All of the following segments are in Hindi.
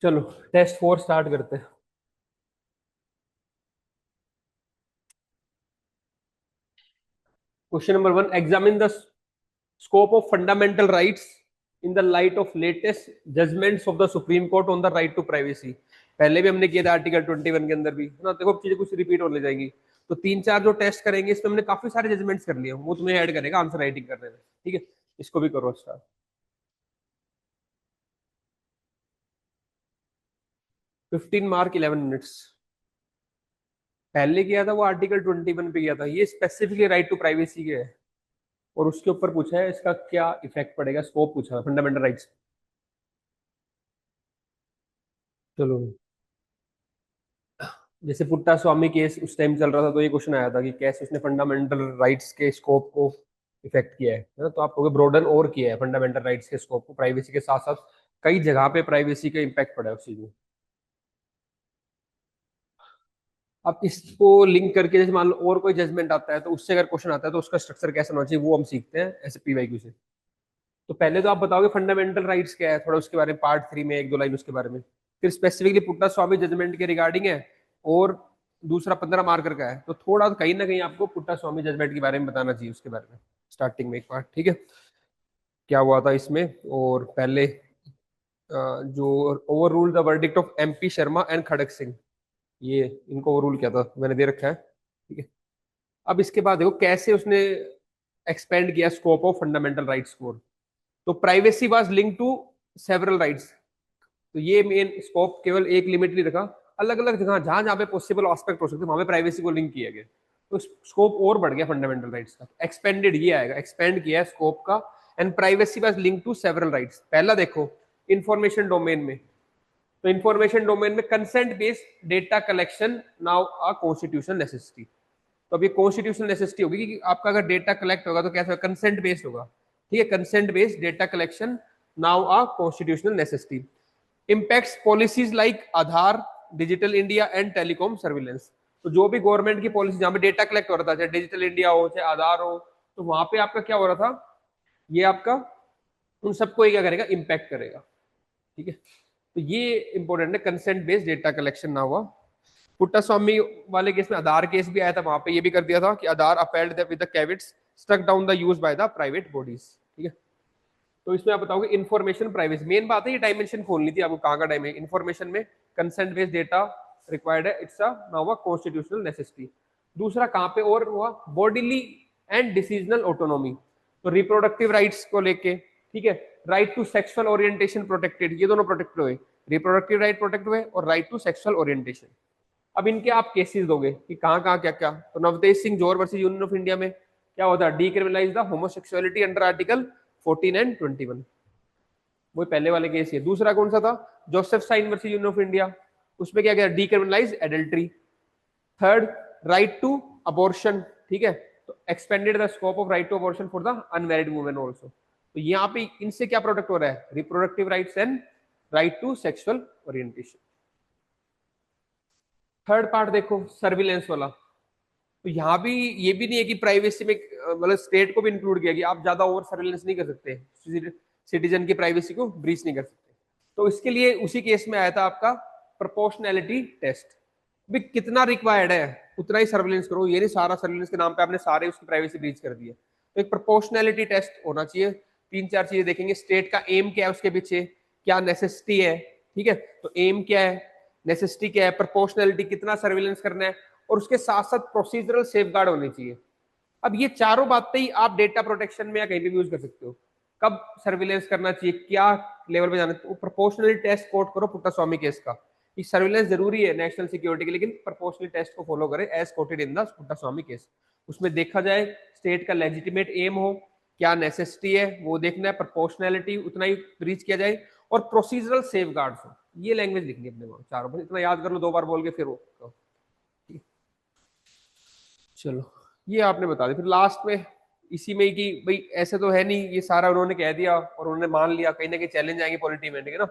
चलो टेस्ट 4 स्टार्ट करते हैं। Question number 1, examine the scope of fundamental rights in the light of latest judgments of the Supreme Court on the right to privacy. पहले भी हमने किया था आर्टिकल 21 के अंदर भी, है ना। देखो चीजें कुछ रिपीट होने जाएंगी। तो तीन चार जो टेस्ट करेंगे इसमें हमने काफी सारे जजमेंट्स कर लिए, वो तुम्हें ऐड करेगा आंसर राइटिंग करने में। ठीक है, इसको भी करो स्टार्ट। 15 mark 11 minutes. पहले किया था वो आर्टिकल 21 पे किया था, ये स्पेसिफिकली राइट टू प्राइवेसी के है। और उसके ऊपर पूछा है इसका क्या इफेक्ट पड़ेगा, स्कोप पूछा फंडामेंटल राइट्स। चलो, जैसे पुट्टा स्वामी केस उस टाइम चल रहा था तो ये क्वेश्चन आया था कि कैसे उसने फंडामेंटल राइट्स के स्कोप को इफेक्ट किया है ना। तो आप कहोगे ब्रोडन और किया है फंडामेंटल राइट्स के स्कोप को, प्राइवेसी के साथ साथ कई जगह पे प्राइवेसी का इम्पैक्ट पड़ा है उस चीज में। अब इसको लिंक करके जैसे मान लो और कोई जजमेंट आता है तो उससे अगर क्वेश्चन आता है तो उसका स्ट्रक्चर कैसा होना चाहिए वो हम सीखते हैं ऐसे पीवाईक्यू से। तो पहले तो आप बताओगे फंडामेंटल राइट्स क्या है, थोड़ा उसके बारे में पार्ट 3 में एक दो लाइन उसके बारे में। फिर स्पेसिफिकली पुट्टा स्वामी जजमेंट के रिगार्डिंग है। और दूसरा 15 मार्कर का है, तो थोड़ा कहीं ना कहीं आपको पुट्टा स्वामी जजमेंट के बारे में बताना चाहिए उसके बारे में स्टार्टिंग में एक पार्ट। ठीक है, क्या हुआ था इसमें। और पहले जो overrule the verdict of MP Sharma and Kharak Singh, ये इनको ओवर रूल किया था मैंने दे रखा है। ठीक है, अब इसके बाद देखो कैसे उसने एक्सपेंड किया स्कोप ऑफ फंडामेंटल राइट्स को। तो privacy was link to several rights. तो ये मेन स्कोप केवल एक लिमिट नहीं रखा, अलग अलग जगह जहां जहां पे पॉसिबल एस्पेक्ट हो सकते हैं वहां पे प्राइवेसी को लिंक किया गया। तो स्कोप और बढ़ गया फंडामेंटल राइट्स का, एक्सपेंडेड ये आएगा, एक्सपेंड किया है स्कोप का। And privacy was link to several rights. पहला देखो इंफॉर्मेशन डोमेन में, तो इंफॉर्मेशन डोमेन में consent based data collection now a constitutional necessity. तो अब ये कॉन्स्टिट्यूशनल नेसेसिटी होगी कि आपका अगर डेटा कलेक्ट होगा तो कैसा कंसेंट बेस्ड होगा। ठीक है, consent based data collection now a constitutional necessity. Impacts policies like Aadhaar, digital India and telecom surveillance. तो जो भी गवर्नमेंट की पॉलिसी जहां पे डेटा कलेक्ट हो रहा था, चाहे डिजिटल इंडिया हो चाहे आधार हो, तो वहां पे आपका क्या हो रहा था, ये आपका उन सबको क्या करेगा, इम्पैक्ट करेगा। ठीक है, तो ये इंपॉर्टेंट है, कंसेंट बेस्ड डेटा कलेक्शन ना हुआ। पुट्टा स्वामी वाले केस में आधार केस भी आया था, वहां पे ये भी कर दिया था कि Aadhaar upheld with the caveats struck down the use by the private bodies. ठीक है, तो इसमें आप बताओगे इन्फॉर्मेशन प्राइवेसी मेन बात है, ये डायमेंशन खोलनी थी आपको कहाँ का डायमेंशन इन्फॉर्मेशन में। कंसेंट बेस्ड डेटा रिक्वायर्ड है, it's a now a constitutional necessity. दूसरा कहाँ पे और हुआ, बॉडीली एंड डिसीजनल ऑटोनॉमी। तो रिप्रोडक्टिव राइट्स को लेके, ठीक है, right to sexual orientation protected, ये दोनों प्रोटेक्ट हुए, रिप्रोडक्टिव राइट प्रोटेक्ट हुए और राइट टू सेक्सुअल ओरिएंटेशन। अब इनके आप केसेस दोगे कि कहाँ कहाँ क्या क्या। तो नवतेज सिंह जोर वर्सेस यूनियन ऑफ इंडिया में क्या होता है, decriminalise the homosexuality under article 14 and 21। वो पहले वाले केस है। दूसरा कौन सा था, Joseph Shine versus Union of India, उसमें क्या गया, decriminalize adultery. Third, right to abortion. ठीक है, तो expanded the scope of right to abortion for the unmarried women also. तो यहाँ पे इनसे क्या प्रोटेक्ट हो रहा है, reproductive rights and right to sexual orientation. Third part देखो सर्विलेंस वाला। तो यहाँ भी ये भी नहीं है कि प्राइवेसी में मतलब स्टेट को भी इंक्लूड किया गया, आप ज्यादा ओवर सर्विलेंस नहीं कर सकते, सिटीजन की प्राइवेसी को ब्रीच नहीं कर सकते। तो इसके लिए उसी केस में आया था आपका प्रोपोर्शनैलिटी टेस्ट। भी कितना रिक्वायर्ड है उतना ही सर्विलेंस करो, ये नहीं सारा सर्विलेंस के नाम पे आपने सारे उसकी प्राइवेसी ब्रीच कर दी है। तो एक प्रोपोर्शनैलिटी टेस्ट होना चाहिए। तीन चार चीजें देखेंगे, स्टेट का एम क्या है, उसके पीछे क्या नेसेसिटी है। ठीक है, तो एम क्या है, नेसेसिटी क्या है, प्रोपोर्शनैलिटी कितना सर्विलेंस करना है, और उसके साथ साथ प्रोसीजरल सेफगार्ड होनी चाहिए। अब ये चारों बातें ही आप डेटा प्रोटेक्शन में या कहीं भी यूज कर सकते हो। कब सर्विलेंस करना चाहिए, क्या लेवल पे जाना, तो प्रोपोर्शनल टेस्ट कोट करो पुट्टा स्वामी केस का। सर्विलेंस जरूरी है नेशनल सिक्योरिटी के, लेकिन प्रोपोर्शनल टेस्ट को फॉलो करें as quoted in the Puttaswamy case. उसमें देखा जाए स्टेट का लेजिटिमेट एम हो, क्या नेसेसिटी है वो देखना है, प्रोपोर्शनैलिटी उतना ही ब्रीच किया जाए, और प्रोसीजरल सेफ हो। ये लैंग्वेज लिखनी है अपने वहां चारों, बस इतना याद कर लो, दो बार बोल के फिर वो। चलो, ये आपने बता दिया। फिर लास्ट में इसी में कि भाई ऐसे तो है नहीं, ये सारा उन्होंने कह दिया और उन्होंने मान लिया, कहीं ना कहीं चैलेंज आएंगे पॉलिटी में, ठीक है ना।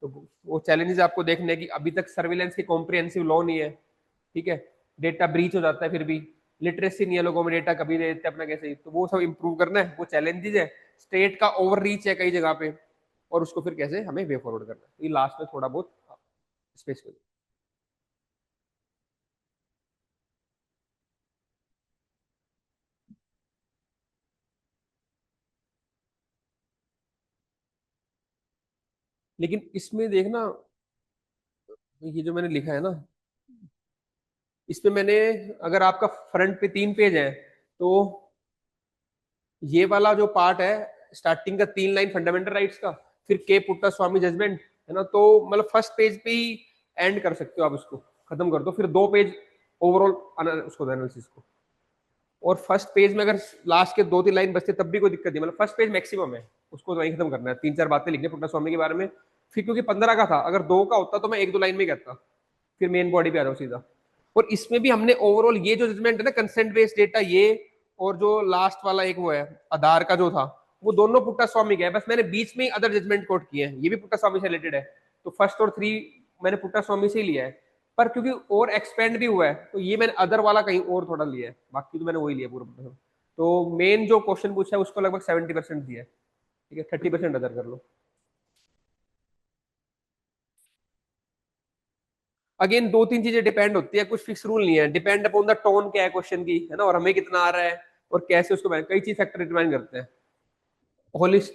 तो वो चैलेंजेस आपको देखने की, अभी तक सर्विलेंस की कॉम्प्रिहेंसिव लॉ नहीं है। ठीक है, डेटा ब्रीच हो जाता है, फिर भी लिटरेसी नहीं है लोगों में, डेटा कभी दे देते अपना कैसे ही, तो वो सब इंप्रूव करना है, वो चैलेंजेस है। स्टेट का ओवर रीच है कई जगह पे, और उसको फिर कैसे हमें वे फॉरवर्ड करना है, ये लास्ट में थोड़ा बहुत स्पेस को। लेकिन इसमें देखना, ये जो मैंने लिखा है ना, इसमें मैंने, अगर आपका फ्रंट पे 3 पेज है तो ये वाला जो पार्ट है, स्टार्टिंग का 3 लाइन फंडामेंटल राइट्स का, फिर के पुट्टा स्वामी जजमेंट, है ना, तो मतलब फर्स्ट पेज पे ही एंड कर सकते हो आप, इसको खत्म कर दो, फिर 2 पेज ओवरऑल उसको एनालिसिस को। और फर्स्ट पेज में अगर लास्ट के 2-3 लाइन बचते तब भी कोई दिक्कत नहीं, मतलब फर्स्ट पेज मैक्सिमम है, उसको वहीं खत्म करना है, 3-4 बातें लिखने पुट्टा स्वामी के बारे में। फिर क्योंकि 15 का था, अगर 2 का होता तो मैं 1-2 लाइन में कहता, फिर मेन बॉडी पे आ जाओ सीधा। और इसमें भी हमने ओवरऑल ये जो जजमेंट है ना, कंसेंट बेस्ड डेटा ये, और जो लास्ट वाला एक वो है आधार का जो था, वो दोनों पुट्टा स्वामी का है, बस मैंने बीच में ही अदर जजमेंट कोट किए हैं, ये भी पुट्टा स्वामी से रिलेटेड है। तो फर्स्ट और 3 मैंने पुट्टा स्वामी से ही लिया है, पर क्योंकि और एक्सपेंड भी हुआ है तो ये मैंने अदर वाला कहीं और थोड़ा लिया है, बाकी तो मैंने वही लिया पूरा पुट्टा स्वामी। तो मेन जो क्वेश्चन पूछा है उसको लगभग 70% दिया है, ठीक है, 30% अदर कर लो। अगेन 2-3 चीजें डिपेंड होती है, कुछ फिक्स रूल नहीं है, डिपेंड अपॉन द टोन क्या है क्वेश्चन की, है ना, और हमें कितना आ रहा है, और कैसे उसको कई चीज फैक्टर डिटरमाइन करते हैं। होलिस्ट,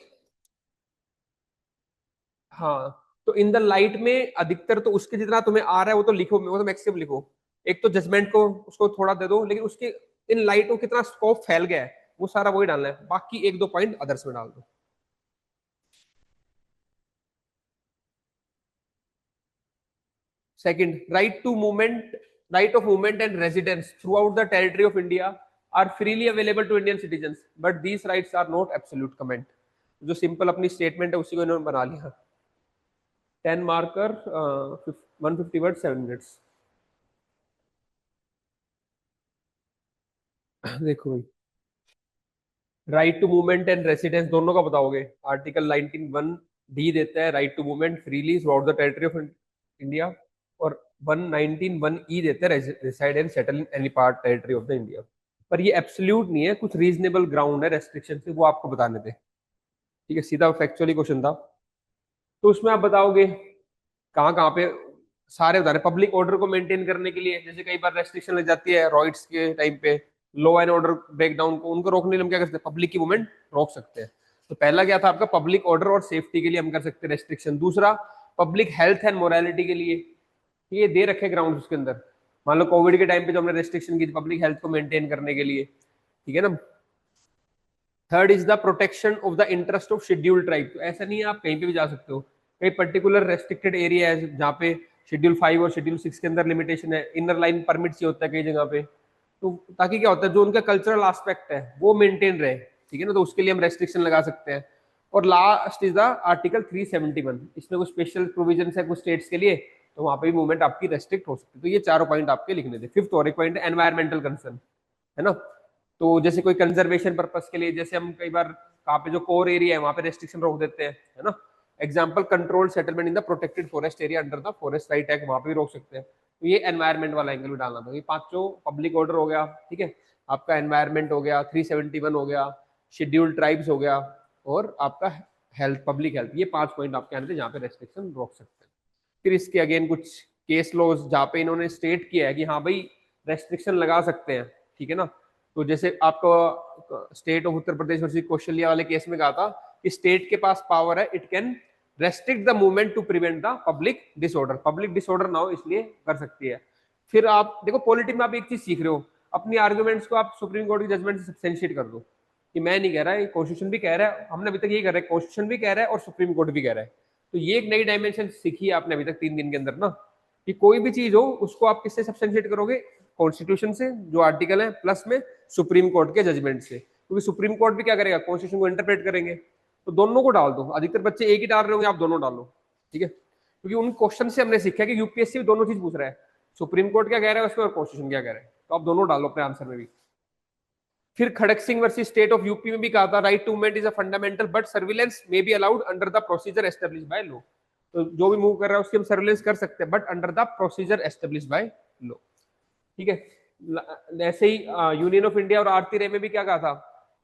हाँ, तो इन द लाइट में अधिकतर तो उसके जितना तुम्हें आ रहा है वो तो लिखो, वो तो मैक्सिमम लिखो। एक तो जजमेंट को उसको थोड़ा दे दो, लेकिन उसके इन लाइट को कितना स्कोप फैल गया है वो सारा वही डालना है, बाकी 1-2 पॉइंट अदर्स में डाल दो। Second, right of movement and residence throughout the territory of India are freely available to Indian citizens, but these rights are not absolute. Comment. जो सिंपल अपनी स्टेटमेंट है उसी को इन्होंने बना लिया। 10 मार्कर, 150 वर्ड, 7 मिनट्स। देखो भाई, right to movement and residence दोनों का बताओगे। आर्टिकल 19(1)(d) देता है right to movement freely throughout the territory of India, और 119(1)(e) देता है reside and settle in any part territory of the India. पर ये एब्सोल्यूट नहीं है, कुछ रीजनेबल ग्राउंड है रेस्ट्रिक्शन से, वो आपको बताने थे, ठीक है, सीधा फैक्चुअली क्वेश्चन था। तो उसमें आप बताओगे कहाँ कहाँ पे, सारे बता रहे। पब्लिक ऑर्डर को मेंटेन करने के लिए, जैसे कई बार रेस्ट्रिक्शन लग जाती है रॉइट्स के टाइम पे, लॉ एंड ऑर्डर ब्रेकडाउन को, उनको रोकने के लिए हम क्या कर सकते हैं, पब्लिक की मूवमेंट रोक सकते हैं। तो पहला क्या था आपका, पब्लिक ऑर्डर और सेफ्टी के लिए हम कर सकते हैं रेस्ट्रिक्शन। दूसरा, पब्लिक हेल्थ एंड मोरालिटी के लिए, ये दे रखे ग्राउंड उसके अंदर। मान लो कोविड के टाइम पे जो हमने रेस्ट्रिक्शन की थी पब्लिक हेल्थ को मेंटेन करने के लिए, ठीक है ना। Third is the protection of the interest of scheduled tribe. तो ऐसा नहीं है आप कहीं पे भी जा सकते हो, कई पर्टिकुलर रेस्ट्रिक्टेड एरिया है जहाँ पे शेड्यूल 5 और शेड्यूल 6 के अंदर लिमिटेशन है, इनर लाइन परमिट्स ही होता है कई जगह पे। तो ताकि क्या होता है, जो उनका कल्चरल एस्पेक्ट है वो मेंटेन रहे, ठीक है ना, तो उसके लिए हम रेस्ट्रिक्शन लगा सकते हैं। और लास्ट इज द आर्टिकल 371, इसमें कुछ स्पेशल प्रोविजन है कुछ स्टेट्स के लिए, तो वहां पे भी मूवमेंट आपकी रेस्ट्रिक्ट हो सकती है। तो ये चारों पॉइंट आपके लिखने थे। फिफ्थ और एक पॉइंट है एनवायरमेंटल कंसर्न, है ना। तो जैसे कोई कंजर्वेशन पर्पस के लिए, जैसे हम कई बार कहाँ पे जो कोर एरिया है वहां पे रेस्ट्रिक्शन रोक देते हैं, है ना। Example, control settlement in the protected forest area under the forest right act, वहां पे भी रोक सकते हैं। तो ये एनवायरमेंट वाला एंगल भी डालना था। ये पांचों, पब्लिक ऑर्डर हो गया, ठीक है, आपका एनवायरमेंट हो गया, 371 हो गया, शेड्यूल्ड ट्राइब्स हो गया, और आपका हेल्थ, पब्लिक हेल्थ, ये 5 पॉइंट आपके आने थे जहाँ पे रेस्ट्रिक्शन रोक सकते हैं। फिर इसके अगेन कुछ केस लॉज जहाँ पे इन्होंने स्टेट किया है कि हाँ भाई रेस्ट्रिक्शन लगा सकते हैं, ठीक है ना। तो जैसे आपको state of Uttar Pradesh versus Kaushalya वाले केस में कहा था कि स्टेट के पास पावर है, it can restrict the movement to prevent the public disorder, public disorder ना हो इसलिए कर सकती है। फिर आप देखो पॉलिटिक्स में आप एक चीज सीख रहे हो, अपनी आर्ग्यूमेंट्स को आप सुप्रीम कोर्ट की जजमेंट से सब्सटेंशिएट कर दो, कि मैं नहीं कह रहा है, कॉन्स्टिट्यूशन भी कह रहा है, हमने अभी तक यही कर रहा है, कॉन्स्टिट्यूशन भी कह रहा है और सुप्रीम कोर्ट भी कह रहा है। तो ये एक नई डायमेंशन सीखी है आपने अभी तक 3 दिन के अंदर ना, कि कोई भी चीज हो उसको आप किससे सब्सटेंशिएट करोगे, कॉन्स्टिट्यूशन से जो आर्टिकल है, प्लस में सुप्रीम कोर्ट के जजमेंट से, क्योंकि सुप्रीम कोर्ट भी क्या करेगा, कॉन्स्टिट्यूशन को इंटरप्रेट करेंगे। तो दोनों को डाल दो, अधिकतर बच्चे एक ही डाल रहे होंगे, आप दोनों डालो, ठीक है, क्योंकि उन क्वेश्चन से हमने सीखा कि यूपीएससी दोनों चीज पूछ रहा है, सुप्रीम कोर्ट क्या कह रहा है उसमें और कॉन्स्टिट्यूशन क्या कह रहा है, तो आप दोनों डालो अपने आंसर में भी। फिर Kharak Singh versus state of UP में भी कहा था right to movement is a fundamental but surveillance may be allowed under the procedure establish by law. तो जो भी मूव कर रहा है उसकी हम सर्विलेंस कर सकते हैं, but under the procedure establish by law, ठीक है। ऐसे ही यूनियन ऑफ इंडिया और आरती रे में भी क्या कहा था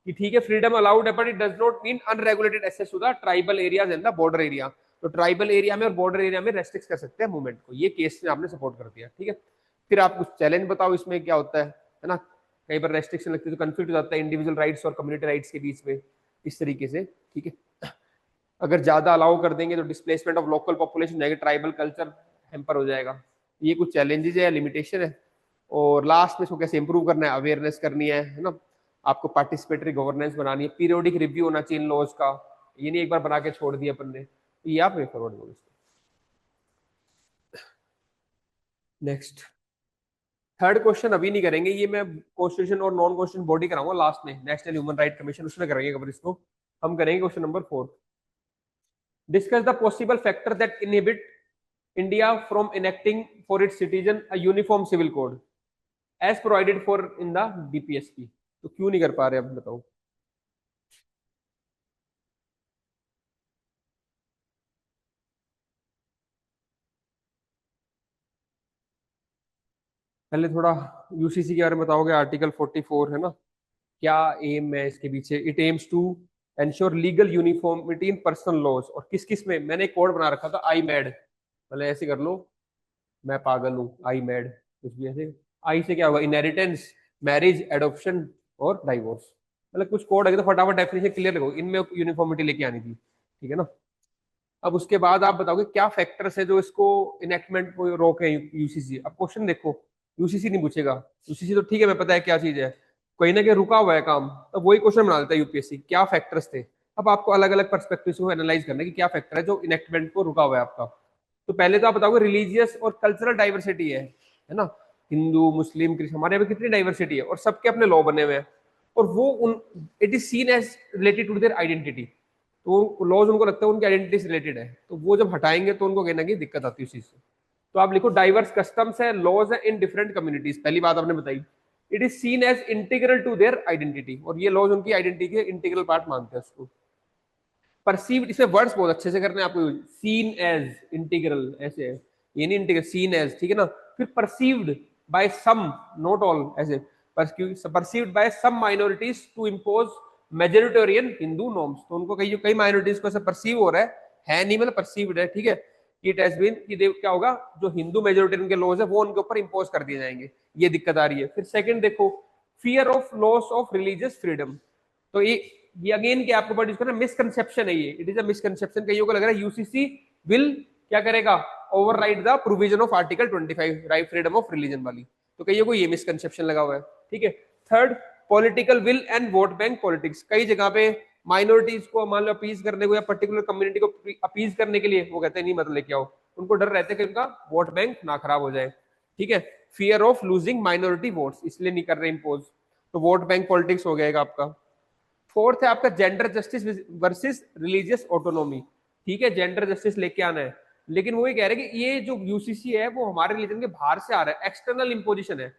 कि ठीक है फ्रीडम अलाउड है but it does not mean unregulated access to the tribal areas and the border area. तो ट्राइबल एरिया में और बॉर्डर एरिया में रेस्ट्रिक्ट कर सकते हैं मूवमेंट को, ये केस में आपने सपोर्ट कर दिया, ठीक है। फिर आप कुछ चैलेंज बताओ इसमें क्या होता है ना। कई बार रेस्ट्रिक्शन लगती है तो कंफ्लिक्ट हो जाता है इंडिविजुअल राइट्स और कम्युनिटी राइट्स के बीच में, इस तरीके से, ठीक है। अगर ज्यादा अलाउ कर देंगे तो डिस्प्लेसमेंट ऑफ लोकल पॉपुलेशन जाएगी, ट्राइबल कल्चर हैम्पर हो जाएगा। ये कुछ चैलेंजेस है, लिमिटेशन है। और लास्ट में इसको कैसे इंप्रूव करना है, अवेयरनेस करनी है ना, आपको पार्टिसिपेटरी गवर्नेंस बनानी है, पीरियोडिक रिव्यू होना चाहिए इन लॉज का, ये नहीं एक बार बना के छोड़ दिया अपन ने, तो ये आप वे फॉरवर्ड करो इसको। नेक्स्ट थर्ड क्वेश्चन अभी नहीं करेंगे, ये मैं कॉन्स्टिट्यूशन और नॉन कॉन्स्टिट्यूशन बॉडी कराऊंगा लास्ट में, नेशनल ह्यूमन राइट कमीशन, उसमें करेंगे कवर इसको। हम करेंगे question number 4, discuss the possible factor that inhibit India from enacting for its citizen a uniform civil code as provided for in the DPSP. तो क्यों नहीं कर पा रहे, अब बताओ। पहले थोड़ा यूसीसी के बारे में बताओगे, आर्टिकल 44 है ना, क्या एम है इसके पीछे। It aims to ensure legal uniformity in personal laws, और किस किस में, मैंने एक कोड बना रखा था आई मैड, मतलब ऐसे कर लो, मैं पागल हूँ, आई मैड, कुछ भी ऐसे। आई से क्या होगा, इनहेरिटेंस, मैरिज, एडॉप्शन और डाइवोर्स, मतलब कुछ कोड है तो फटाफट डेफिनेशन क्लियर रखो, इनमें यूनिफॉर्मिटी लेके आनी थी, ठीक है ना। अब उसके बाद आप बताओगे क्या फैक्टर्स है जो इसको इनेक्टमेंट को रोके यूसीसी। अब क्वेश्चन देखो, यूसीसी नहीं पूछेगा, यूसीसी तो ठीक है मैं पता है क्या चीज है, कहीं ना कहीं रुका हुआ है काम, तो वही क्वेश्चन बना देता है यूपीएससी, क्या फैक्टर्स थे। अब आपको अलग अलग पर्सपेक्टिव से एनालाइज करना है कि क्या फैक्टर है जो इनेक्टमेंट को रुका हुआ है आपका। तो पहले तो आप बताओगे रिलीजियस और कल्चरल डाइवर्सिटी है ना, हिंदू मुस्लिम क्रिश्चियन, हमारे यहाँ पे कितनी डाइवर्सिटी है और सबके अपने लॉ बने हुए हैं, और वो उन it is seen as related to their identity, तो लॉज उनको लगता है उनकी आइडेंटिटी से रिलेटेड है, तो वो जब हटाएंगे तो उनको कहना की दिक्कत आती है उस चीज से। तो आप लिखो डाइवर्स कस्टम्स है, लॉज है इन डिफरेंट कम्युनिटीज, पहली बात आपने बताई। It is seen as integral to their identity, और ये लॉज उनकी आइडेंटिटी के इंटीग्रल पार्ट मानते हैं उसको। परसीव्ड, इसमें वर्ड्स बहुत अच्छे से करने हैं आपको, सीन एज, इंटीग्रल ऐसे है, ये नहीं इंटीग्रल, सीन एज, ठीक है ना। फिर perceived by some, not all, ऐसे perceived by some minorities to impose majoritarian Hindu norms, तो उनको कई माइनॉरिटीज को ऐसा परसीव हो रहा है नहीं, मतलब परसीव्ड है, ठीक है। इट हैज बीन कि क्या होगा, जो हिंदू मेजोरिटेरियन के लॉज है वो उनके ऊपर इंपोज कर दिए जाएंगे, ये दिक्कत आ रही है। फिर सेकंड देखो, fear of loss of religious freedom, तो ये अगेन क्या आपको इसको ना मिसकंसेप्शन है, ये इट इज अ मिसकंसेप्शन, कईयों को लग रहा है यूसीसी विल क्या करेगा, override the provision of article 25 right freedom of religion वाली, तो कईयों को ये मिसकंसेप्शन लगा हुआ है, ठीक है। Third, political will and vote bank politics, कई जगह पे माइनॉरिटीज को मान लो अपीज करने को या पर्टिकुलर कम्युनिटी को अपीज करने के लिए वो कहते हैं नहीं मतलब लेके आओ, उनको डर रहता है कि उनका वोट बैंक ना खराब हो जाए, ठीक है। Fear of losing minority votes, इसलिए नहीं कर रहे इम्पोज, तो वोट बैंक पॉलिटिक्स हो गएगा आपका। फोर्थ है आपका gender justice versus religious autonomy, ठीक है, जेंडर जस्टिस लेके आना है, लेकिन वो ये कह रहे हैं कि ये जो यूसीसी है वो हमारे रिलीजन के बाहर से आ रहा है, एक्सटर्नल इंपोजिशन है,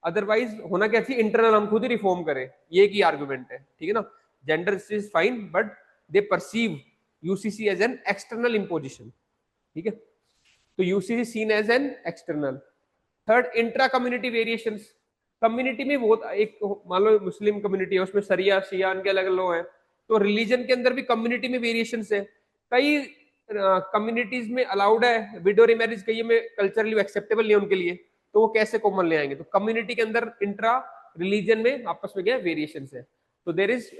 अदरवाइज होना क्या चाहिए, इंटरनल हम खुद ही रिफॉर्म करें, ये की आर्गुमेंट है, ठीक है ना। Gender justice fine but they perceive UCC as an external imposition, ठीक है, तो UCC seen as an external. Third, intra community variation, community में बहुत एक मान लो मुस्लिम कम्युनिटी है उसमें सरिया शिया के अलग अलग हैं, तो रिलीजन के अंदर भी कम्युनिटी में वेरिएशन है, कई कम्युनिटीज में अलाउड है विडो रिमैरिज, कई में कल्चरली एक्सेप्टेबल नहीं है उनके लिए, तो वो कैसे कॉमन ले आएंगे, तो कम्युनिटी के अंदर इंट्रा रिलीजन में आपस में क्या वेरिएशन है, तो there is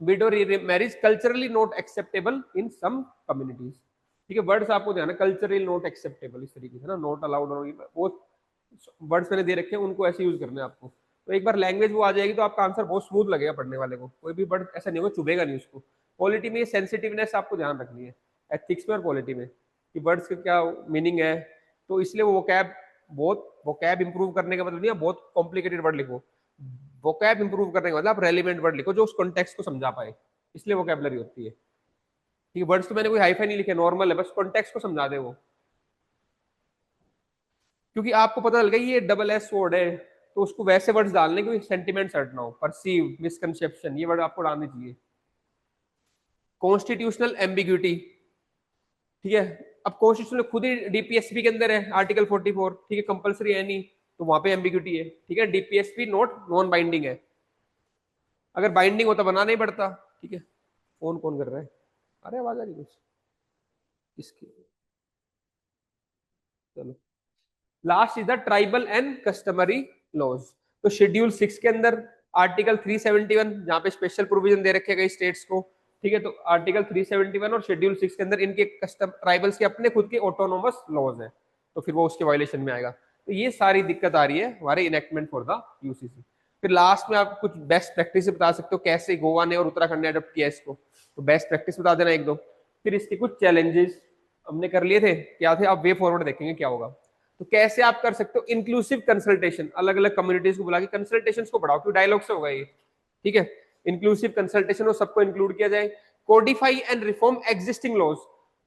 widow marriage culturally not acceptable in some communities, ठीक है। वर्ड्स आपको ध्यान है, कल्चरली नॉट एक्सेप्टेबल, इस तरीके से ना, नॉट अलाउड, वो वर्ड्स मैंने दे रखे हैं उनको ऐसे यूज करने हैं आपको, तो एक बार लैंग्वेज वो आ जाएगी तो आपका आंसर बहुत स्मूथ लगेगा पढ़ने वाले को, कोई भी वर्ड ऐसा नहीं होगा चुभेगा नहीं उसको। पॉलिटी में सेंसिटिवनेस आपको ध्यान रखनी है, एथिक्स में और पॉलिटी में, कि वर्ड्स का क्या मीनिंग है, तो इसलिए वो वोकैब इंप्रूव करने का मतलब नहीं है बहुत कॉम्प्लिकेटेड वर्ड लिखो, वोकैब इंप्रूव करने का मतलब आप रेलिवेंट वर्ड लिखो जो उस कॉन्टेक्स्ट को समझा पाए, इसलिए वोकैबलरी होती है, ठीक है। वर्ड्स तो मैंने कोई हाईफाई नहीं लिखे, नॉर्मल है, बस कॉन्टेक्स्ट को समझा दे वो, क्योंकि आपको पता लग गया ये डबल एस वर्ड है, तो उसको वैसे वर्ड्स डालने के सेंटिमेंट हट ना हो, परसीव, मिसकंसेप्शन, ये वर्ड आपको डालने चाहिए। कॉन्स्टिट्यूशनल एम्बिग्यूटी, ठीक है, अब कॉन्स्टिट्यूशन खुद ही डीपीएसपी के अंदर है आर्टिकल 44, ठीक है, कंपलसरी है नहीं, तो वहां पे एम्बिग्यूटी है, ठीक है, डीपीएसपी नोट नॉन बाइंडिंग है, अगर बाइंडिंग होता बनाना ही पड़ता, ठीक है। फोन कौन कर रहा है, अरे आवाज आ रही कुछ, इसके, चलो last is the tribal and customary laws. तो शेड्यूल 6 के अंदर आर्टिकल 371 जहाँ पे स्पेशल प्रोविजन दे रखे कई स्टेट्स को, ठीक है, तो आर्टिकल 371 और शेड्यूल 6 के अंदर इनके कस्टम ट्राइबल्स के अपने खुद के ऑटोनोमस लॉज हैं, तो फिर वो उसके वायलेशन में आएगा। तो ये सारी दिक्कत आ रही है हमारे इनेक्टमेंट फॉर द यूसीसी। फिर लास्ट में आप कुछ बेस्ट प्रैक्टिस बता सकते हो कैसे गोवा ने और उत्तराखंड ने अडॉप्ट किया इसको, तो बेस्ट प्रैक्टिस बता देना एक दो। फिर इसके कुछ चैलेंजेस हमने कर लिए थे, क्या थे, आप वे फॉरवर्ड देखेंगे क्या होगा। तो कैसे आप कर सकते हो इंक्लूसिव कंसल्टेशन, अलग अलग कम्युनिटीज को बुला के कंसल्टेशन को बढ़ाओ, क्योंकि डायलॉग से होगा ये, ठीक है। इंक्लूसिव कंसल्टेशन हो, सबको इंक्लूड किया जाए। Codify and reform existing laws,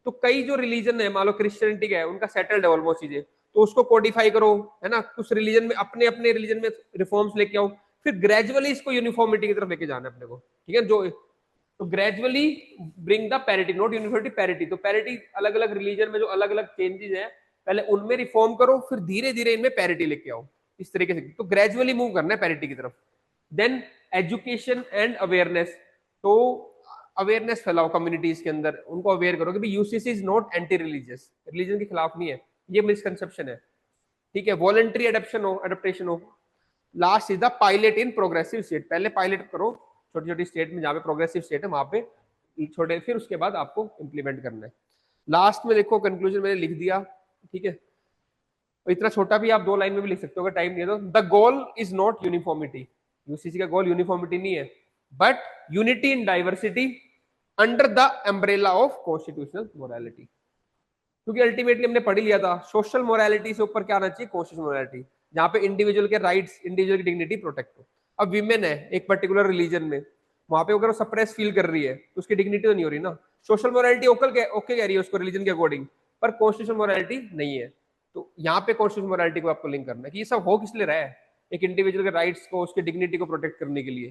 तो कई जो रिलीजन है, मान लो क्रिश्चियनिटी का है, उनका सेटल्ड है ऑलमोस्ट चीजें, तो उसको कोडिफाई करो, है ना, कुछ रिलीजन में अपने अपने रिलीजन में रिफॉर्म्स लेके आओ, फिर ग्रेजुअली इसको यूनिफॉर्मिटी की तरफ लेके जाना है अपने को, ठीक है। जो तो gradually bring the parity, not uniformity, parity. तो पैरिटी अलग अलग रिलीजन में जो अलग अलग चेंजेस है, पहले उनमें रिफॉर्म करो, फिर धीरे धीरे इनमें पैरिटी लेके आओ, इस तरीके से। तो ग्रेजुअली मूव करना है पैरिटी की तरफ। देन एजुकेशन एंड अवेयरनेस, तो अवेयरनेस फैलाओ कम्युनिटीज के अंदर, उनको अवेयर करो कि भाई UCC is not anti religious, religion के खिलाफ नहीं है, ये मिसकंसेप्शन है, ठीक है। वॉलंटरी एडेप्शन हो, एडेप्टेशन हो। Last is the pilot in progressive state, पहले पायलट करो छोटी छोटी स्टेट में, जहाँ पे प्रोग्रेसिव स्टेट है वहां पे छोटे, फिर उसके बाद आपको इंप्लीमेंट करना है। लास्ट में देखो कंक्लूजन मैंने लिख दिया, ठीक है। और इतना छोटा भी आप 2 लाइन में भी लिख सकते हो अगर टाइम नहीं है तो। The goal is not uniformity, UCC का गोल यूनिफॉर्मिटी नहीं है, but unity in diversity under the umbrella of constitutional morality. क्योंकि अल्टीमेटली हमने पढ़ लिया था सोशल मोरालिटी से ऊपर क्या आना चाहिए, कॉन्स्टिट्यूशनल मोरालिटी, जहां पे इंडिविजुअल के राइट्स, इंडिविजुअल की डिग्निटी प्रोटेक्ट हो। अब विमेन है एक पर्टिकुलर रिलीजन में, वहां पे अगर वो सप्रेस फील कर रही है तो उसकी डिग्निटी तो नहीं हो रही ना। सोशल मोरालिटी ओके कह रही है उसको रिलीजन के अकॉर्डिंग, पर कॉन्स्टिट्यूशनल मोरालिटी नहीं है। तो यहाँ पे कॉन्स्टिट्यूशनल मोरालिटी को आपको लिंक करना है कि ये सब हो किस लिए रहा है, एक इंडिविजुअल के राइट्स को, उसकी डिग्निटी को प्रोटेक्ट करने के लिए,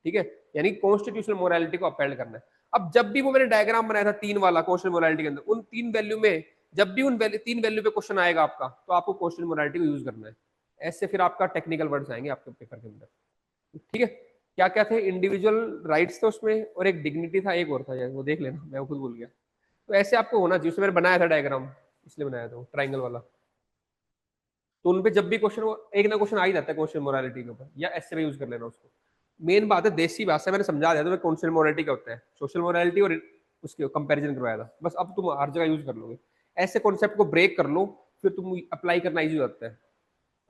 ठीक है। यानी कॉन्स्टिट्यूशनल मोरालिटी को अपहेल्ड करना है। अब जब भी वो मैंने डायग्राम बनाया था 3 वाला कॉन्स्टिट्यूशनल मोरालिटी के अंदर, उन 3 वैल्यू में जब भी उन 3 वैल्यू पे क्वेश्चन आएगा आपका, तो आपको कॉन्स्टिट्यूशनल मोरालिटी को यूज करना है। ऐसे फिर आपका टेक्निकल वर्ड्स आएंगे आपके पेपर के अंदर, ठीक है। क्या क्या थे, इंडिविजुअल राइट्स थे उसमें, और एक डिग्निटी था, एक और था यार वो देख लेना, मैं वो खुद भूल गया। तो ऐसे आपको होना चाहिए, उसमें मैंने बनाया था डायग्राम, इसलिए बनाया था ट्राइंगल वाला। तो उनपे जब भी क्वेश्चन, एक ना क्वेश्चन आ ही जाता है क्वेश्चन मोरालिटी के ऊपर, या ऐसे में यूज कर लेना उसको। मेन बात है, देसी भाषा मैंने समझा दिया था कौन सी मोरालिटी का होता है, सोशल मोरालिटी और उसके कंपैरिजन करवाया था, बस अब तुम हर जगह यूज कर लोगे। ऐसे कॉन्सेप्ट को ब्रेक कर लो, फिर तुम अप्लाई करना इजी हो जाता है।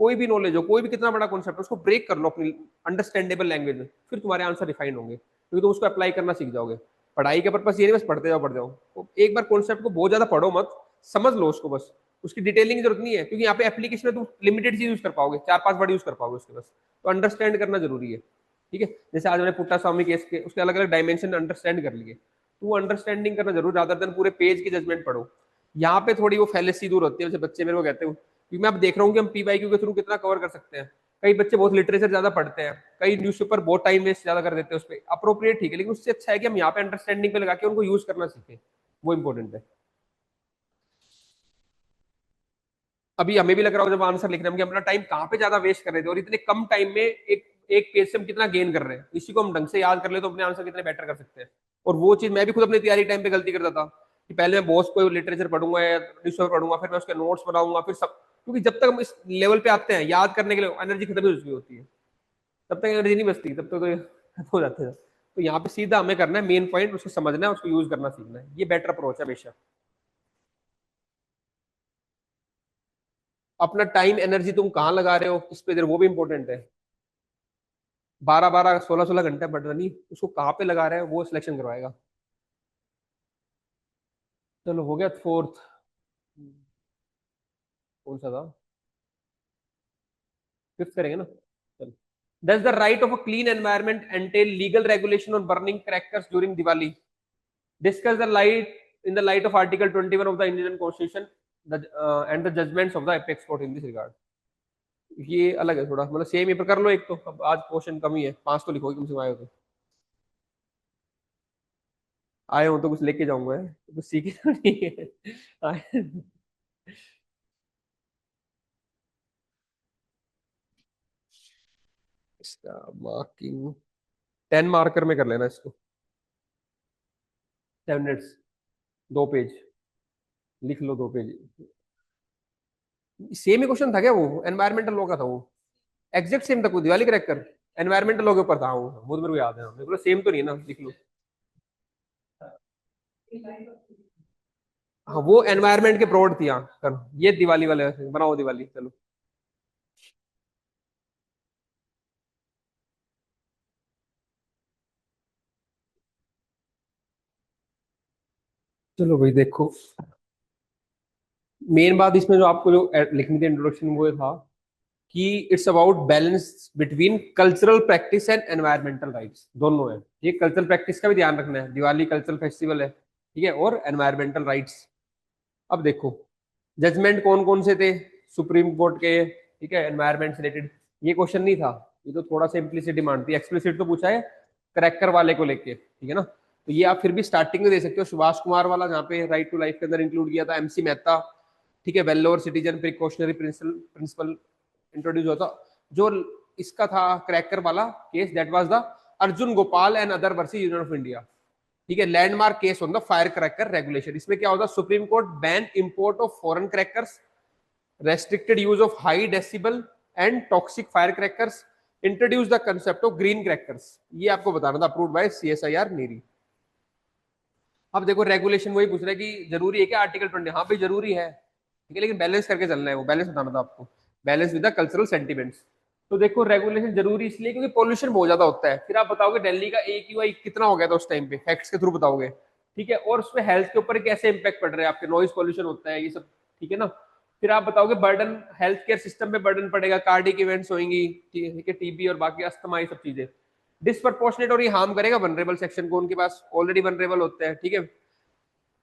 कोई भी नॉलेज हो, कोई भी कितना बड़ा कॉन्सेप्ट, उसको ब्रेक कर लो अपनी अंडरस्टैंडेबल लैंग्वेज में, फिर तुम्हारे आंसर रिफाइन होंगे, क्योंकि तुम उसको अप्लाई करना सीख जाओगे। पढ़ाई का पर्पस ये नहीं बस पढ़ते जाओ पढ़ जाओ, तो एक बार कॉन्सेप्ट को बहुत ज्यादा पढ़ो मत, समझ लो उसको बस, उसकी डिटेलिंग की जरूरत नहीं है, क्योंकि यहाँ पे एप्लीकेशन में तुम लिमिटेड चीज यूज कर पाओगे, 4-5 वर्ड यूज कर पाओगे उसके बस। तो अंडरस्टैंड करना जरूरी है, ठीक है। जैसे आज मैंने पुट्टा स्वामी केस के उसके अलग अलग डायमेंशन अंडरस्टैंड कर लिए, तो वो अंडरस्टैंडिंग करना जरूर, रादर देन पूरे पेज की जजमेंट पढ़ो। यहाँ पे थोड़ी वो फैलेसी दूर होती है, जैसे बच्चे मेरे को कहते हो, क्योंकि मैं अब देख रहा हूँ कि हम पीवाईक्यू के थ्रू कितना कवर कर सकते हैं। कई बच्चे बहुत लिटरेचर ज्यादा पढ़ते हैं, कई न्यूज़पेपर बहुत टाइम वेस्ट ज्यादा कर देते हैं उस पर, अप्रोप्रिएट ठीक है, लेकिन उससे अच्छा है कि हम यहाँ पे अंडरस्टैंडिंग पे लगा के उनको यूज करना सीखें, वो इंपॉर्टेंट है। अभी हमें भी लग रहा होगा जब आंसर लिख रहे हैं कि अपना टाइम कहाँ पे ज्यादा वेस्ट कर रहे थे, और इतने कम टाइम में एक एक पेज से हम कितना गेन कर रहे हैं, इसी को हम ढंग से याद कर ले तो अपने आंसर कितने बेटर कर सकते हैं। और वो चीज मैं भी खुद अपनी तैयारी टाइम पे गलती करता था, कि पहले मैं बहुत कोई लिटरेचर पढ़ूंगा या न्यूज़पेपर पढ़ूंगा, फिर मैं उसके नोट्स बनाऊंगा, फिर सब, क्योंकि जब तक हम इस लेवल पे आते हैं याद करने के लिए एनर्जी खत्म हो चुकी होती है, तब तक एनर्जी नहीं बचती, तब तक तो ये खत्म हो जाते हैं। तो यहाँ पे सीधा हमें करना है मेन पॉइंट, उसको समझना है, उसको यूज करना सीखना है, ये बेटर अप्रोच है हमेशा। अपना टाइम एनर्जी तुम कहाँ लगा रहे हो किस पे, वो भी इंपॉर्टेंट है। 12-12 16-16 घंटे पढ़ रही, उसको कहाँ पे लगा रहे हैं वो सिलेक्शन करवाएगा। चलो हो गया फोर्थ, कौन सा था, फिफ्थ करेंगे ना, चलो। Does the right of a clean environment entail legal regulation on burning crackers during Diwali? Discuss the light in the light of Article 21 of the Indian Constitution, and the judgments of the apex court in this regard. ये अलग है थोड़ा, मतलब सेम ये पर कर लो एक, तो अब आज क्वेश्चन कम ही है, 5 तो लिखोगे कम से कम आए हो तो। आए हो तो कुछ लेके जाऊंगा, तो कुछ सीखे तो नहीं है इसका मार्किंग 10 मार्कर में कर लेना इसको, 7 मिनट्स, 2 पेज। लिख लो 2 पेज। सेम ही क्वेश्चन था क्या वो? एनवायरमेंटल लॉ का था वो। एग्जैक्ट सेम था, कोई दिवाली क्रैकर एनवायरमेंटल लॉ के ऊपर था वो मेरे को याद है। मेरे को सेम तो नहीं है ना, लिख लो। हाँ वो एनवायरमेंट के प्रोड थी, हाँ कर। ये दिवाली वाले बनाओ दिवाली, चलो। चलो भाई देखो, मेन बात इसमें जो आपको जो लिखनी थी इंट्रोडक्शन, वो ये था कि it's about balance between cultural practice and environmental rights, दोनों है। ये कल्चरल प्रैक्टिस का भी ध्यान रखना है, दिवाली कल्चरल फेस्टिवल है, ठीक है, और एनवायरमेंटल राइट्स। अब देखो जजमेंट कौन कौन से थे सुप्रीम कोर्ट के, ठीक है, एनवायरमेंट से रिलेटेड। ये क्वेश्चन नहीं था, ये तो थोड़ा सा इम्प्लीसिट डिमांड थी, एक्सप्लिसिट तो पूछा है क्रैकर वाले को लेके, ठीक है ना। तो ये आप फिर भी स्टार्टिंग में दे सकते हो, सुभाष कुमार वाला जहाँ पे राइट टू लाइफ के अंदर इंक्लूड किया था, एमसी मेहता, ठीक है, well over citizen precautionary principle introduce हुआ था। जो इसका था क्रैकर वाला case, that was the Arjun Gopal and other versus Union of India, ठीक है, landmark case on the fire cracker regulation. इसमें क्या होता है, Supreme Court ban import of foreign crackers, restricted use of high decibel and toxic firecrackers, introduce the concept of green crackers। ये आपको बताना था, अप्रूव्ड बाय CSIR नीरी। अब देखो रेगुलेशन वही पूछ रहा है कि जरूरी है क्या आर्टिकल 20? हाँ भाई जरूरी है, ठीक है, लेकिन बैलेंस करके चलना है, वो बैलेंस बताना था आपको, balance with the cultural sentiments. तो देखो रेगुलेशन जरूरी इसलिए क्योंकि पोल्यूशन बहुत ज्यादा होता है। फिर आप बताओगे दिल्ली का AQI कितना हो गया था उस टाइम पे, फैक्ट्स के थ्रू बताओगे, ठीक है, और उसमें हेल्थ के ऊपर कैसे इंपैक्ट पड़ रहा है आपके, नॉइज पोल्यूशन होता है, ये सब, ठीक है ना। फिर आप बताओगे बर्डन हेल्थ केयर सिस्टम पे बर्डन पड़ेगा, कार्डिक इवेंट्स होंगी, ठीक है, TB और बाकी अस्थमा, ये सब चीजें डिसप्रपोर्शनेट, और ये हार्म करेगा वनरेबल सेक्शन को, उनके पास ऑलरेडी वनरेबल होते हैं, ठीक है,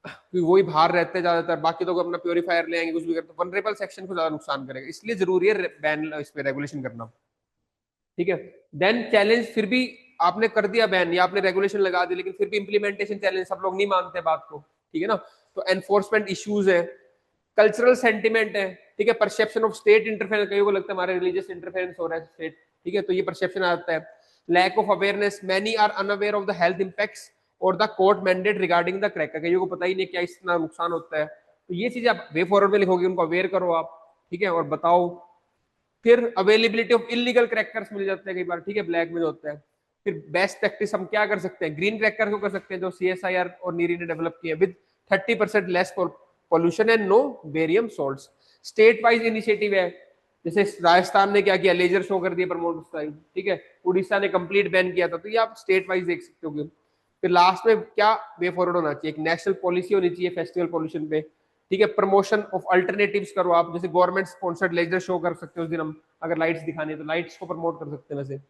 क्योंकि वही बाहर रहते हैं ज्यादातर, बाकी तो अपना प्योरीफायर ले आएंगे, कुछ भी करते, वनरेबल सेक्शन को ज्यादा नुकसान करेगा, इसलिए जरूरी है बैन इस पे रेगुलेशन करना, ठीक है। देन चैलेंज, फिर भी आपने कर दिया बैन या आपने रेगुलेशन लगा दी, लेकिन फिर भी इंप्लीमेंटेशन चैलेंज, सब लोग नहीं मानते बात को, ठीक है ना। तो एनफोर्समेंट इश्यूज है, कल्चरल सेंटिमेंट है, ठीक है, परसेप्शन ऑफ स्टेट इंटरफेरेंस, कई को लगता है हमारे रिलीजियस इंटरफेरेंस हो रहा है स्टेट, ठीक है, तो ये परसेप्शन आता है। Lack of awareness, many are unaware of the health impacts और the court mandate regarding the cracker, कईयों को पता ही नहीं क्या इतना नुकसान होता है। तो ये चीजें आप वे फॉरवर्ड में लिखोगे, उनको अवेयर करो आप, ठीक है, और बताओ। फिर अवेलेबिलिटी ऑफ इलीगल क्रैकर्स मिल जाते हैं कई बार, ठीक है, ब्लैक में होता है। फिर बेस्ट प्रैक्टिस हम क्या कर सकते हैं, ग्रीन क्रैकर को कर सकते हैं जो CSIR और नीरी ने डेवलप किया, with 30% less pollution and no barium salts. State wise initiative है, जैसे राजस्थान ने क्या किया, लेजर शो कर दिया प्रमोट स्टाइल, ठीक है, उड़ीसा ने कंप्लीट बैन किया था, तो ये आप स्टेट वाइज देख सकते हो। फिर लास्ट में क्या वे फॉरवर्ड होना चाहिए, एक नेशनल पॉलिसी होनी चाहिए फेस्टिवल पॉल्यूशन पे, ठीक है, प्रमोशन ऑफ अल्टरनेटिव्स करो आप, जैसे गवर्नमेंट स्पॉन्सर्ड लेजर शो कर सकते हो उस दिन हम, अगर लाइट्स दिखानी है तो लाइट्स को प्रमोट कर सकते हैं वैसे।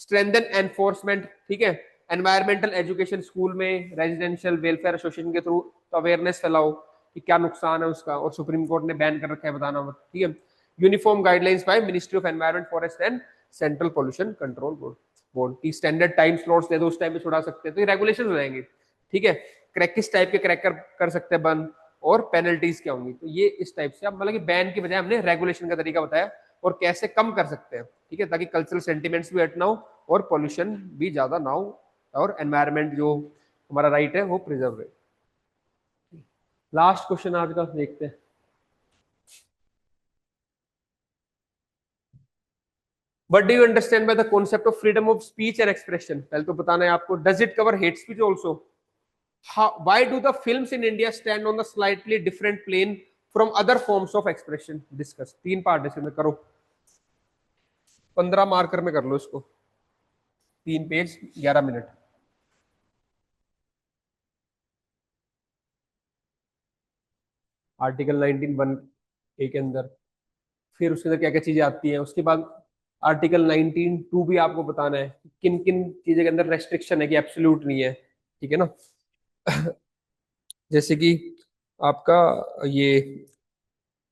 स्ट्रेंथन एनफोर्समेंट, ठीक है, एनवायरमेंटल एजुकेशन स्कूल में, रेजिडेंशियल वेलफेयर एसोसिएशन के थ्रू तो अवेयरनेस फैलाओ कि क्या नुकसान है उसका, और सुप्रीम कोर्ट ने बैन कर रखा है, बताना मत, ठीक है। Uniform guidelines by ministry of environment forest and central pollution control board board की स्टैंडर्ड टाइम स्लॉट्स दे दो, उस टाइम पे छुड़ा सकते हैं, तो ये रेगुलेशन हो जाएंगे, ठीक है। किस टाइप के क्रैकर कर सकते हैं बंद, और पेनल्टीज क्या होंगी, तो ये इस टाइप से, अब मतलब कि बैन की बजाय हमने रेगुलेशन का तरीका बताया और कैसे कम कर सकते हैं, ठीक है, ताकि कल्चरल सेंटिमेंट्स भी हट ना हो और पॉल्यूशन भी ज्यादा ना हो, और एनवायरमेंट जो हमारा राइट है वो प्रिजर्व रहे। लास्ट क्वेश्चन आज का देखते हैं। What do you understand by the concept of freedom of speech and expression? पहले तो बताना है आपको, does it cover hate speech also? Why do the films in India stand on the slightly different plane from other forms of expression? Discuss, 3 part इसमें करो, 15 मार्कर में कर लो इसको, 3 पेज 11 मिनट। आर्टिकल 19(1)(a) के अंदर, फिर उसके अंदर क्या क्या चीजें आती हैं, उसके बाद आर्टिकल 19(2) भी आपको बताना है किन किन चीजें के अंदर रेस्ट्रिक्शन है, कि एब्सोल्यूट नहीं है, ठीक है ना। जैसे कि आपका ये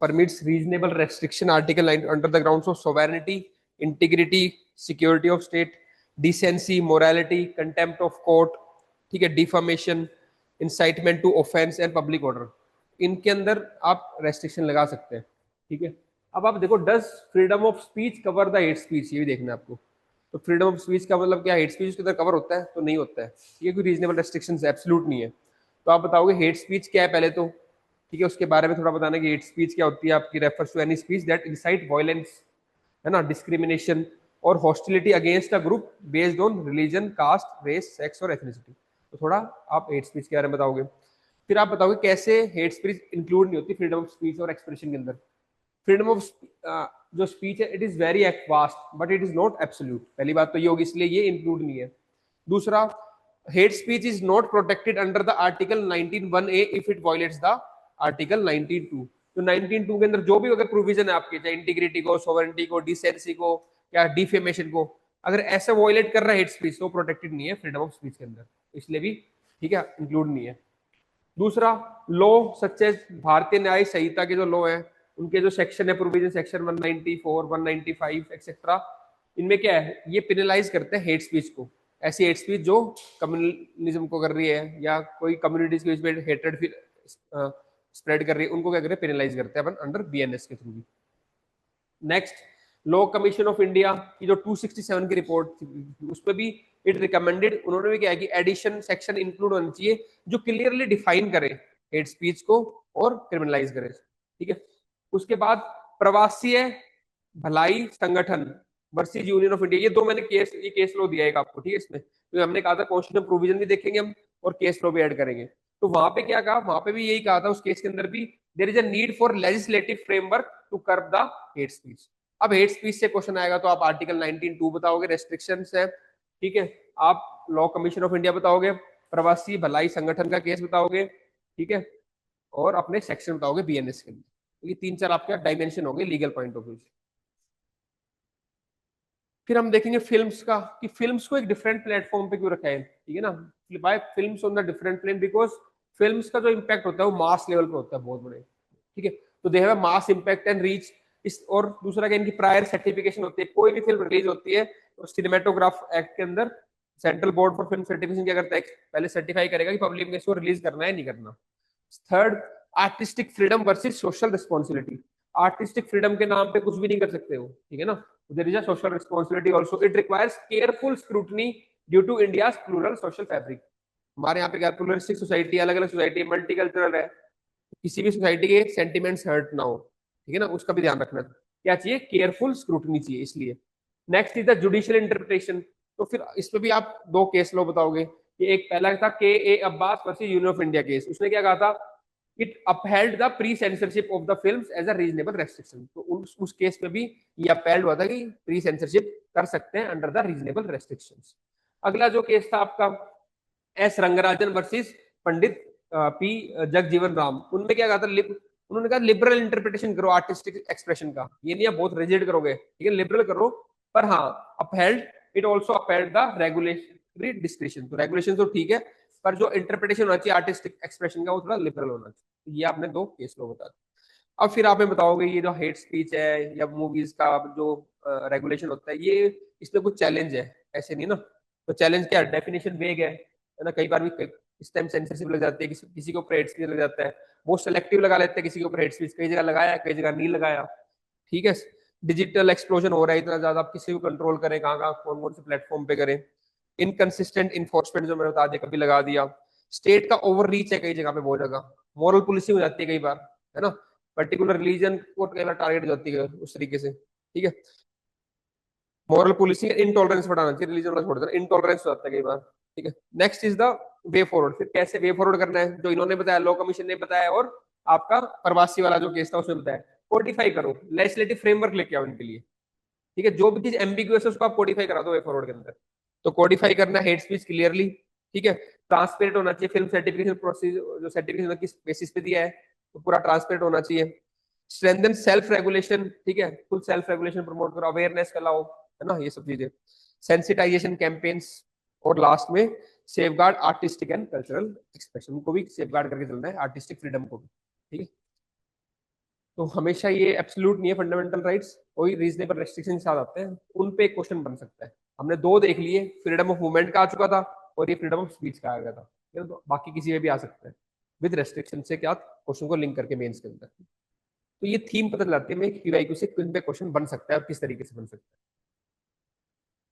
permits reasonable restriction, article 9, under the grounds of sovereignty, integrity, security of state, decency, morality, contempt of court, ठीक है, defamation, incitement to offence and public order, इनके अंदर आप रेस्ट्रिक्शन लगा सकते हैं, ठीक है। अब आप देखो, does freedom of speech cover the hate speech, ये भी देखना है आपको। तो फ्रीडम ऑफ स्पीच का मतलब क्या, हेट स्पीच उसके अंदर कवर होता है? तो नहीं होता है, ये कोई रीजनेबल रेस्ट्रिक्शन एब्सोल्यूट नहीं है। तो आप बताओगे हेट स्पीच क्या है पहले तो, ठीक है, उसके बारे में थोड़ा बताना कि हेट स्पीच क्या होती है आपकी, refers to any speech that incite violence, है ना, डिस्क्रिमिनेशन और hostility against a group based on religion, caste, race, sex और एथनिसिटी। तो थोड़ा आप हेट स्पीच के बारे में बताओगे। फिर आप बताओगे कैसे हेट स्पीच इंक्लूड नहीं होती फ्रीडम ऑफ स्पीच और एक्सप्रेशन के अंदर। फ्रीडम ऑफ जो स्पीच है it is very vast but it is not absolute. पहली बात तो ये होगी, इसलिए ये इंक्लूड नहीं है। दूसरा, hate speech is not protected under the article 19(1)(a) if it violets the article 19(2). तो 19(2) के अंदर जो भी अगर प्रोविजन है आपके, चाहे इंटीग्रिटी को, सोवरेनिटी को, डिसेंसी को या डिफेमेशन को, अगर ऐसा वायलेट कर रहा है हेट स्पीच तो प्रोटेक्टेड नहीं है फ्रीडम ऑफ स्पीच के अंदर, इसलिए भी ठीक है इंक्लूड नहीं है। दूसरा, लॉ सच एज भारतीय न्याय संहिता के जो लॉ है उनके जो सेक्शन है प्रोविजन, सेक्शन 194, 195 एक्सेट्रा, इनमें क्या है, ये पेनलाइज करते हैं हेट स्पीच को। ऐसी हेट स्पीच जो कम्युनलिज्म को कर रही है या कोई कम्युनिटीज के बीच में हेट्रेड स्प्रेड कर रही है, उनको क्या करें, पेनलाइज करते हैं अपन अंडर बीएनएस के थ्रू भी। Next, law commission of India की जो 267 की रिपोर्ट थी उसमें भी इट रिकमेंडेड, उन्होंने भी क्या है कि एडिशन सेक्शन इंक्लूड होना चाहिए जो क्लियरली डिफाइन करे हेट स्पीच को और क्रिमिनलाइज करे। ठीक है, उसके बाद प्रवासी भलाई संगठन वर्सेस यूनियन ऑफ इंडिया, ये दो मैंने केस लो दिया है आपको। ठीक है, इसमें तो हमने कहा था कॉन्स्टिट्यूशन प्रोविजन भी देखेंगे हम और केस लो भी ऐड करेंगे। तो वहां पे क्या कहा, वहां पे भी यही कहा था उस केस के अंदर भी, there is a need for legislative framework to curb the hate speech. अब हेट स्पीच से क्वेश्चन आएगा तो आप आर्टिकल 19(2) बताओगे, रेस्ट्रिक्शंस है। ठीक है, आप लॉ कमीशन ऑफ इंडिया बताओगे, प्रवासी भलाई संगठन का केस बताओगे, ठीक है, और अपने सेक्शन बताओगे बीएनएस के अंदर। ये तीन चार आपके डायमेंशन होंगे लीगल पॉइंट ऑफ व्यू से। फिर हम देखेंगे फिल्म्स का, कि फिल्म्स को एक डिफरेंट प्लेटफॉर्म पे क्यों रखा है। ठीक है ना, by films on the different plane because films का जो इम्पैक्ट होता है वो मास लेवल पे होता है बहुत बड़े। ठीक है, तो they have mass impact and reach. इस और दूसरा क्या, इनकी प्रायर सर्टिफिकेशन होती है। कोई भी फिल्म रिलीज होती है तो सिनेमेटोग्राफ एक्ट के अंदर central board for film certification क्या करता है, पहले सर्टिफाई करेगा कि पब्लिक में इसको रिलीज करना है नहीं करना। Third, artistic freedom versus social responsibility. Artistic freedom के नाम पे कुछ भी नहीं कर सकते हो, ठीक है ना, there is a social responsibility also. It requires careful scrutiny due to India's plural social fabric. हमारे यहाँ पे क्या प्लूरलिस्टिक सोसाइटी, अलग अलग सोसाइटी, मल्टीकल्चरल है, किसी भी सोसाइटी के सेंटिमेंट्स हर्ट ना हो, ठीक है ना, उसका भी ध्यान रखना। क्या चाहिए, केयरफुल स्क्रूटनी चाहिए इसलिए। Next is the judicial interpretation. तो फिर इसमें भी आप दो केस लो बताओगे, कि एक पहला था K A Abbas versus Union of India case. उसने क्या कहा था, it upheld the pre censorship of the films as a reasonable restriction. तो उस केस में भी ये अपहेल्ड हुआ था कि प्री सेंसरशिप कर सकते हैं अंडर द रीजनेबल रेस्ट्रिक्शंस। अगला जो केस था आपका एस रंगराजन वर्सेस पंडित पी जगजीवन राम, उनमें क्या कहा था, उन्होंने कहा लिबरल इंटरप्रिटेशन करो आर्टिस्टिक एक्सप्रेशन का, ये नहीं आप बहुत रिजिड करोगे, ठीक है, लिबरल करो, पर हाँ upheld, it also upheld the regulatory description. तो रेगुलेशन तो ठीक है, पर जो इंटरप्रिटेशन होना चाहिए आर्टिस्टिक एक्सप्रेशन का वो थोड़ा लिबरल होना चाहिए। ये आपने दो केस लो बता दिया। अब फिर आप में बताओगे ये जो हेट स्पीच है या मूवीज का जो रेगुलेशन होता है, ये इसमें कुछ चैलेंज है, ऐसे नहीं ना। तो चैलेंज क्या, डेफिनेशन वेग है ना, कई बार भी इस टाइम सेंसरशिप लग जाती है, किसी के ऊपर हेट स्पीच लग जाता है, वो सेलेक्टिव लगा लेते हैं, किसी के ऊपर हेट स्पीच कई जगह लगाया कई जगह नहीं लगाया। ठीक है, डिजिटल एक्सप्लोजन हो रहा है इतना ज्यादा, आप किसी को कंट्रोल करें कहाँ कहाँ कौन कौन से प्लेटफॉर्म पे करें। इनकंसिस्टेंट इन्फोर्समेंट जो मैंने बता दिया, कभी लगा दिया। स्टेट का ओवर रीच है कई जगह पे, बहुत जगह मॉरल पुलिसिंग हो जाती है कई बार, है ना, पर्टिकुलर रिलीजन को कई बार टारगेट हो जाती है उस तरीके से। ठीक है, मॉरल पुलिसिंग, इंटॉलरेंस बढ़ाना चाहिए, रिलीजन वाला छोड़ देना, इंटॉलरेंस हो जाता है कई बार। ठीक है, next is the way forward. फिर कैसे वे फॉरवर्ड करना है, जो इन्होंने बताया, लॉ कमीशन ने बताया, और आपका प्रवासी वाला जो केस था उसमें बताया। कोडिफाई करो, लेजिस्लेटिव फ्रेमवर्क लेके आओ इनके लिए। ठीक है, जो भी चीज एम्बिगुअस है उसको आप कोडिफाई करा दो वे फॉरवर्ड के अंदर। तो कोडिफाई करना हेट स्पीच क्लियरली। ठीक है, ट्रांसपेरेंट होना चाहिए फिल्म सर्टिफिकेशन प्रोसेस, जो सर्टिफिकेशन किस बेसिस पे दिया है तो पूरा ट्रांसपेरेंट होना चाहिए। स्ट्रेंथन सेल्फ रेगुलेशन, ठीक है, फुल सेल्फ रेगुलेशन प्रमोट करो, अवेयरनेस फैलाओ, है ना, ये सब चीजें, सेंसिटाइजेशन कैंपेन्स, और लास्ट में safeguard artistic and cultural expression को भी सेफगार्ड करके चलना है, आर्टिस्टिक फ्रीडम को भी। ठीक है, तो हमेशा ये एब्सोल्यूट नहीं है फंडामेंटल राइट्स, कोई रीजनेबल रेस्ट्रिक्शन के साथ आते हैं, उन पे क्वेश्चन बन सकता है। हमने दो देख लिए, फ्रीडम ऑफ मूवमेंट का आ चुका था और ये फ्रीडम ऑफ स्पीच का आ गया था, तो बाकी किसी में भी आ सकता है विद रेस्ट्रिक्शन से, क्या क्वेश्चन को लिंक करके मेंस के अंदर। तो ये थीम पता चलाती है हमें पीवाईक्यू से किन पे क्वेश्चन बन सकता है और किस तरीके से बन सकता है।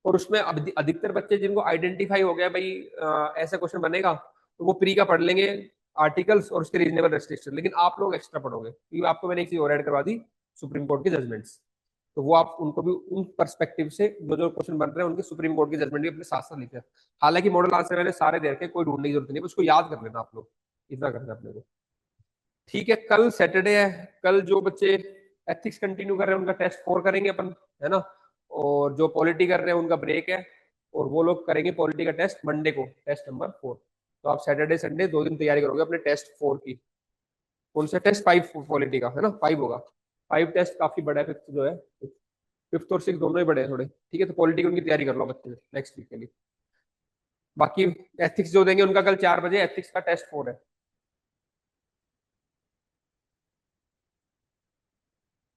और उसमें अधिकतर बच्चे जिनको आइडेंटिफाई हो गया भाई ऐसा क्वेश्चन बनेगा, तो वो प्री का पढ़ लेंगे, आर्टिकल्स और उसके रीजनेबल रेस्ट्रिक्शन, लेकिन आप लोग एक्स्ट्रा पढ़ोगे क्योंकि आपको मैंने एक चीज और ऐड करवा दी, सुप्रीम कोर्ट की जजमेंट्स। तो वो आप उनको भी उन पर्सपेक्टिव से जो जो क्वेश्चन बन रहे हैं उनके सुप्रीम कोर्ट की जजमेंट भी अपने साथ साथ लिखे। हालांकि मॉडल आंसर मैंने सारे दे रखे, कोई ढूंढने की जरूरत नहीं है, उसको याद कर लेना आप लोग, इतना करना है अपने को। ठीक है, कल सैटरडे है, कल जो बच्चे एथिक्स कंटिन्यू कर रहे हैं उनका टेस्ट 4 करेंगे अपन, है ना। और जो पॉलिटी कर रहे हैं उनका ब्रेक है, और वो लोग करेंगे पॉलिटी का टेस्ट मंडे को, टेस्ट नंबर 4। तो आप सैटरडे संडे 2 दिन तैयारी करोगे अपने टेस्ट 4 की। कौन सा टेस्ट? 5 पॉलिटी का, है ना, 5 होगा। 5 टेस्ट काफी बड़ा है, फिफ्थ जो है, फिफ्थ और सिक्स दोनों ही बड़े हैं थोड़े। ठीक है, तो पॉलिटी की उनकी तैयारी कर लो बच्चे नेक्स्ट वीक के लिए। बाकी एथिक्स जो देंगे उनका कल 4 बजे एथिक्स का टेस्ट 4 है।